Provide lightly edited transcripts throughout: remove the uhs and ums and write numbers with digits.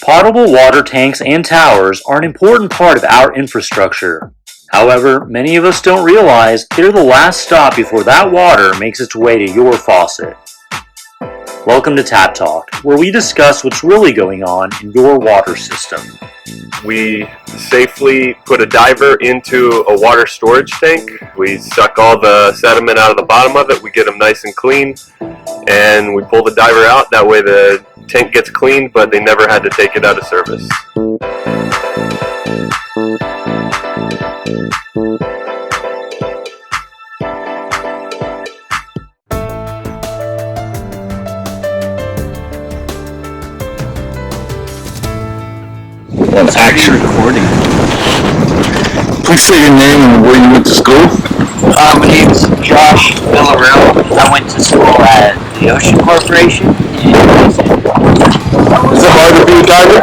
Potable water tanks and towers are an important part of our infrastructure. However, many of us don't realize they're the last stop before that water makes its way to your faucet. Welcome to Tap Talk, where we discuss what's really going on in your water system. We safely put a diver into a water storage tank. We suck all the sediment out of the bottom of it. We get them nice and clean, and we pull the diver out. That way the tank gets cleaned, but they never had to take it out of service. An action recording. Please say your name and where you went to school. My name's Josh Villarreal. I went to school at the Ocean Corporation. Is it hard to be a diver?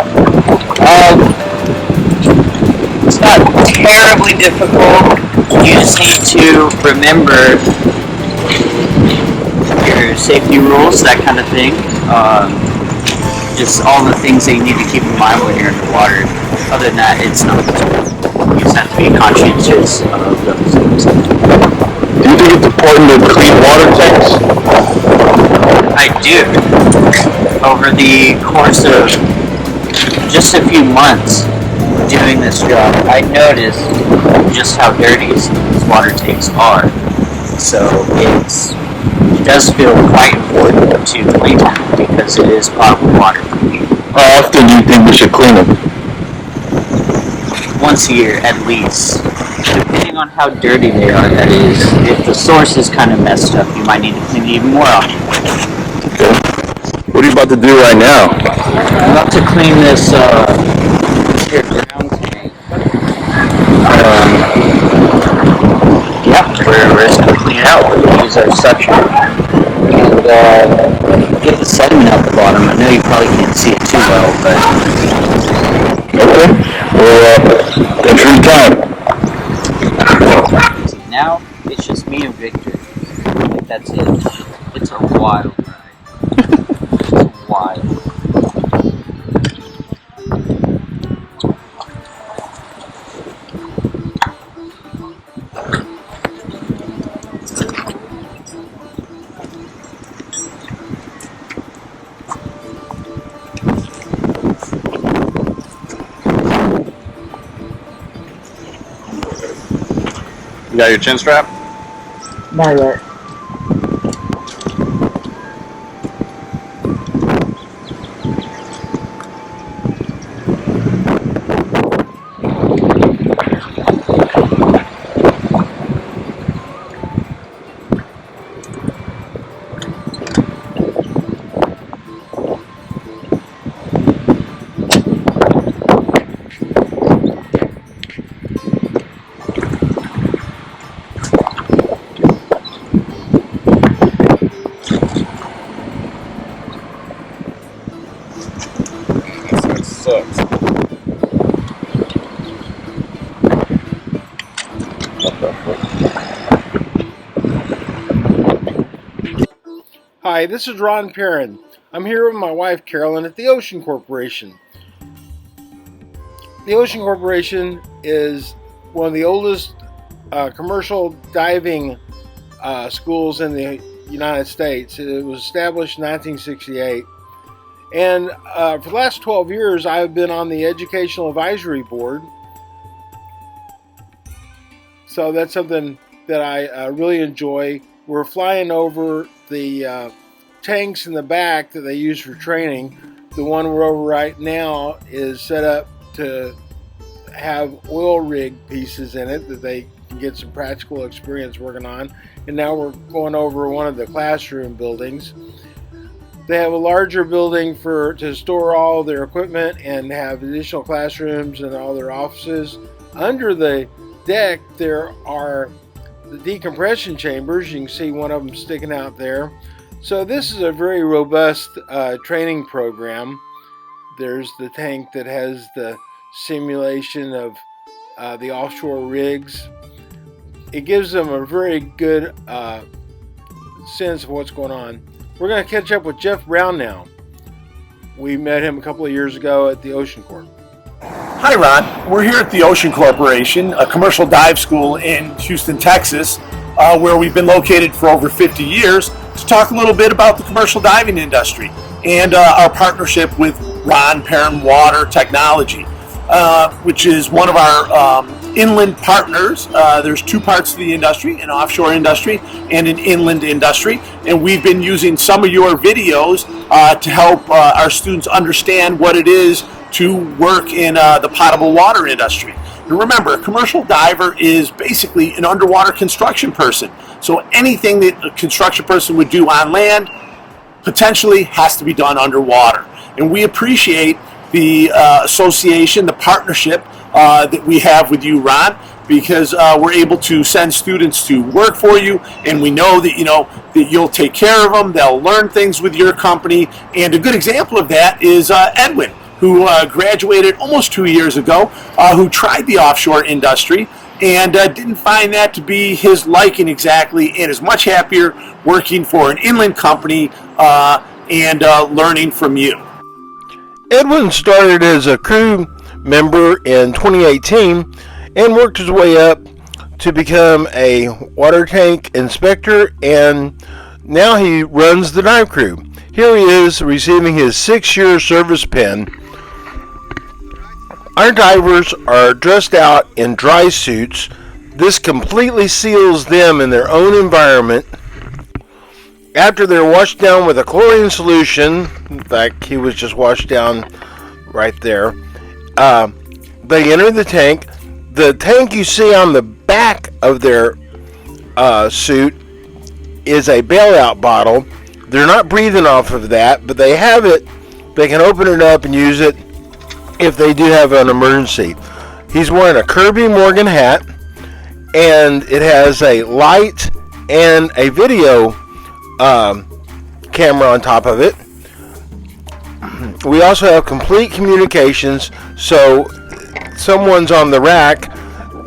It's not terribly difficult. You just need to remember your safety rules, that kind of thing. Just all the things that you need to keep in mind when you're underwater. Other than that, it's not difficult. You just have to be conscientious of those things. Do you think it's important to clean water tanks? I do. Over the course of just a few months doing this job, I noticed just how dirty these water tanks are. So it does feel quite important to clean them because it is potable water. How often do you think we should clean them? Once a year at least. Depending on how dirty they are, that is. If the source is kind of messed up, you might need to clean it even more often. Okay. What are you about to do right now? I'm about to clean this here ground tank. We're just going to clean it out. We're going to use our suction and get the sediment out the bottom. I know you probably can't see it too well, but... Okay. Well, thanks for your time. Now, it's just me and Victor. That's it. It's a wild ride. It's wild. You got your chin strap? Not yet. Sucks. Hi, this is Ron Perrin. I'm here with my wife Carolyn at the Ocean Corporation. The Ocean Corporation is one of the oldest commercial diving schools in the United States. It was established in 1968. And for the last 12 years, I've been on the Educational Advisory Board. So that's something that I really enjoy. We're flying over the tanks in the back that they use for training. The one we're over right now is set up to have oil rig pieces in it that they can get some practical experience working on. And now we're going over one of the classroom buildings. They have a larger building to store all their equipment and have additional classrooms and all their offices. Under the deck there are the decompression chambers. You can see one of them sticking out there. So this is a very robust training program. There's the tank that has the simulation of the offshore rigs. It gives them a very good sense of what's going on. We're going to catch up with Jeff Brown now. We met him a couple of years ago at the Ocean Corp. Hi, Ron. We're here at the Ocean Corporation, a commercial dive school in Houston, Texas, where we've been located for over 50 years, to talk a little bit about the commercial diving industry and our partnership with Ron Perrin Water Technology, which is one of our inland partners. There's two parts to the industry, an offshore industry and an inland industry, and we've been using some of your videos to help our students understand what it is to work in the potable water industry. And remember, a commercial diver is basically an underwater construction person. So anything that a construction person would do on land potentially has to be done underwater. And we appreciate the association, the partnership that we have with you, Ron, because we're able to send students to work for you, and we know that you'll take care of them. They'll learn things with your company. And a good example of that is Edwin, who graduated almost 2 years ago, who tried the offshore industry and didn't find that to be his liking exactly, and is much happier working for an inland company and learning from you. Edwin started as a crew member in 2018 and worked his way up to become a water tank inspector, and now he runs the dive crew. Here he is receiving his 6-year service pin. Our divers are dressed out in dry suits. This completely seals them in their own environment. After they're washed down with a chlorine solution, in fact, he was just washed down right there, they enter the tank. The tank you see on the back of their suit is a bailout bottle. They're not breathing off of that, but they have it. They can open it up and use it if they do have an emergency. He's wearing a Kirby Morgan hat, and it has a light and a video camera on top of it. We also have complete communications, so someone's on the rack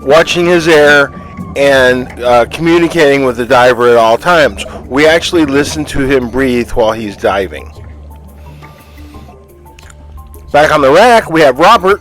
watching his air and communicating with the diver at all times. We actually listen to him breathe while he's diving. Back on the rack, we have Robert,